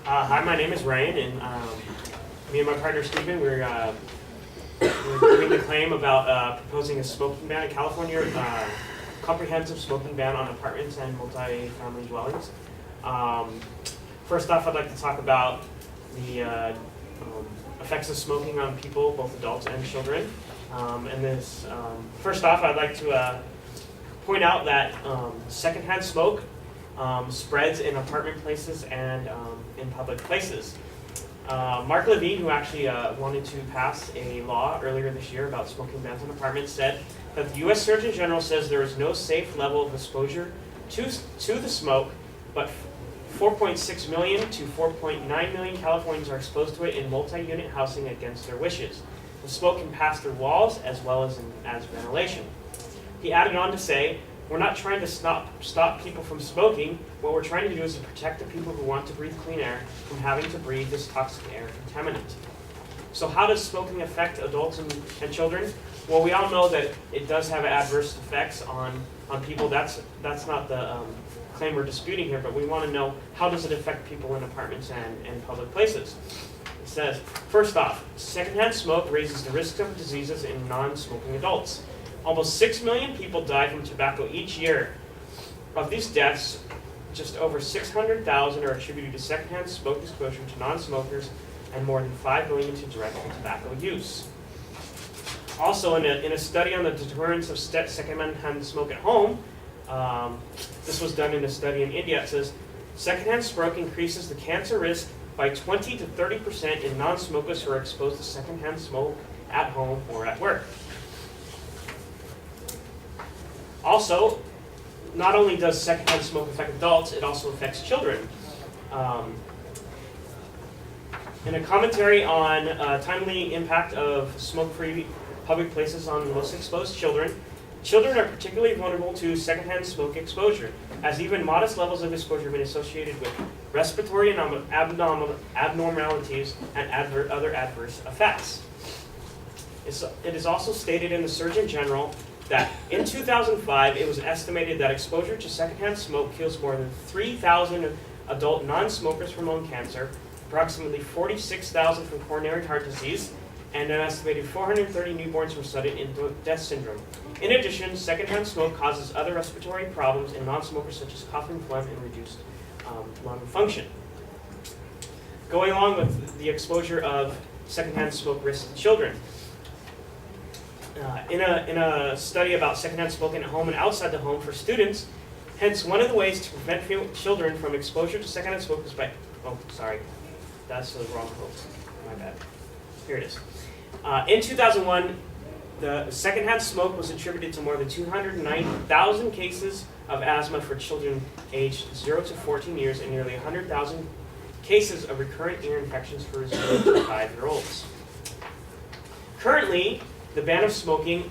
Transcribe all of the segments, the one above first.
Hi, my name is Ryan, and me and my partner Stephen, we're doing the claim about proposing a smoking ban in California, comprehensive smoking ban on apartments and multi-family dwellings. First off, I'd like to talk about the effects of smoking on people, both adults and children. First off, I'd like to point out that secondhand smoke spreads in apartment places and in public places. Mark Levine, who actually wanted to pass a law earlier this year about smoking bans in apartments, said that the U.S. Surgeon General says there is no safe level of exposure to the smoke, but 4.6 million to 4.9 million Californians are exposed to it in multi-unit housing against their wishes. The smoke can pass through walls as well as ventilation. He added on to say, "We're not trying to stop people from smoking. What we're trying to do is to protect the people who want to breathe clean air from having to breathe this toxic air contaminant." So how does smoking affect adults and children? Well, we all know that it does have adverse effects on people. That's not the claim we're disputing here, but we want to know, how does it affect people in apartments and public places? It says, first off, secondhand smoke raises the risk of diseases in non-smoking adults. Almost 6 million people die from tobacco each year. Of these deaths, just over 600,000 are attributed to secondhand smoke exposure to non-smokers, and more than 5 million to direct tobacco use. Also, in a study on the deterrence of secondhand smoke at home, this was done in a study in India, it says, secondhand smoke increases the cancer risk by 20 to 30% in non-smokers who are exposed to secondhand smoke at home or at work. Also, not only does secondhand smoke affect adults, it also affects children. In a commentary on timely impact of smoke-free public places on the most exposed children, children are particularly vulnerable to secondhand smoke exposure, as even modest levels of exposure have been associated with respiratory abnormalities and other adverse effects. It is also stated in the Surgeon General that in 2005, it was estimated that exposure to secondhand smoke kills more than 3,000 adult non-smokers from lung cancer, approximately 46,000 from coronary heart disease, and an estimated 430 newborns were studied in death syndrome. In addition, secondhand smoke causes other respiratory problems in non-smokers such as cough and phlegm and reduced lung function. Going along with the exposure of secondhand smoke risk to children, in a study about secondhand smoking at home and outside the home for students, hence one of the ways to prevent children from exposure to secondhand smoke is by, that's the wrong quote, my bad. Here it is. In 2001, the secondhand smoke was attributed to more than 209,000 cases of asthma for children aged 0 to 14 years and nearly 100,000 cases of recurrent ear infections for 0 to 5-year-olds. Currently, the ban of smoking,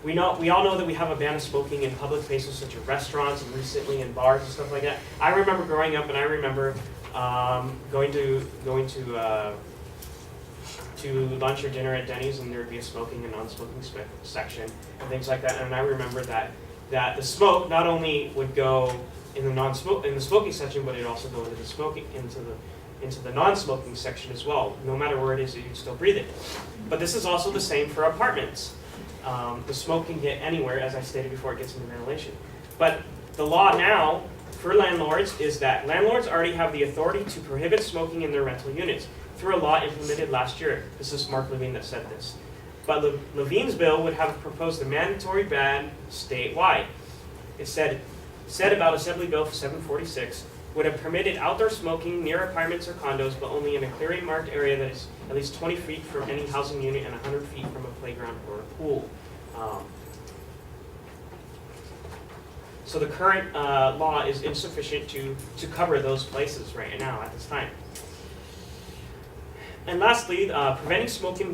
we all know that we have a ban of smoking in public places such as restaurants and recently in bars and stuff like that. I remember growing up, and I remember going to lunch or dinner at Denny's, and there would be a smoking and non-smoking section and things like that. And I remember that the smoke not only would go in the smoking section, but it would also go into the non-smoking section as well. No matter where it is, you can still breathe it. But this is also the same for apartments. The smoke can get anywhere, as I stated before, it gets into ventilation. But the law now for landlords is that landlords already have the authority to prohibit smoking in their rental units through a law implemented last year. This is Mark Levine that said this. But Levine's bill would have proposed a mandatory ban statewide. It said about Assembly Bill 746, would have permitted outdoor smoking near apartments or condos, but only in a clearly marked area that is at least 20 feet from any housing unit and 100 feet from a playground or a pool. So the current law is insufficient to cover those places right now at this time. And lastly, preventing smoking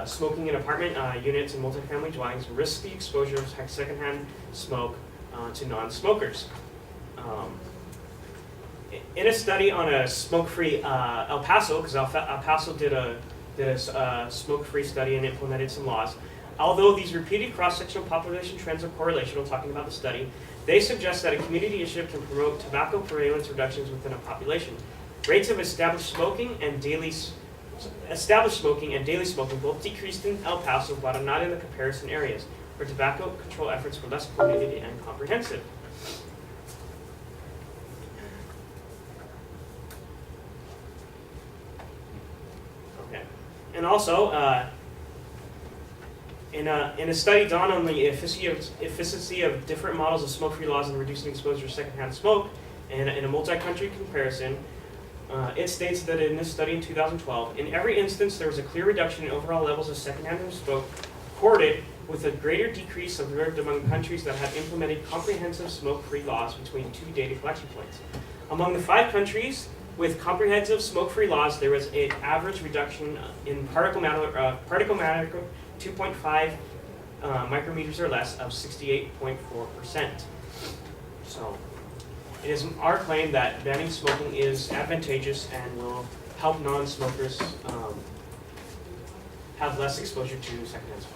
smoking in apartment units and multifamily dwellings risks the exposure of secondhand smoke to non-smokers. In a study on a smoke-free El Paso, because El Paso did a smoke-free study and implemented some laws. Although these repeated cross-sectional population trends are correlational, talking about the study, They suggest that a community initiative can promote tobacco prevalence reductions within a population. Rates of established smoking and daily smoking both decreased in El Paso, but not in the comparison areas, where tobacco control efforts were less coordinated and comprehensive. Okay, and also in a study done on the efficiency of different models of smoke-free laws in reducing exposure to secondhand smoke, and in a multi-country comparison, it states that in this study in 2012, in every instance there was a clear reduction in overall levels of secondhand smoke, recorded with a greater decrease observed among countries that had implemented comprehensive smoke-free laws between two data collection points. Among the 5 countries with comprehensive smoke-free laws, there was an average reduction in particle matter 2.5 micrometers or less of 68.4%. So it is our claim that banning smoking is advantageous and will help non-smokers have less exposure to secondhand smoke.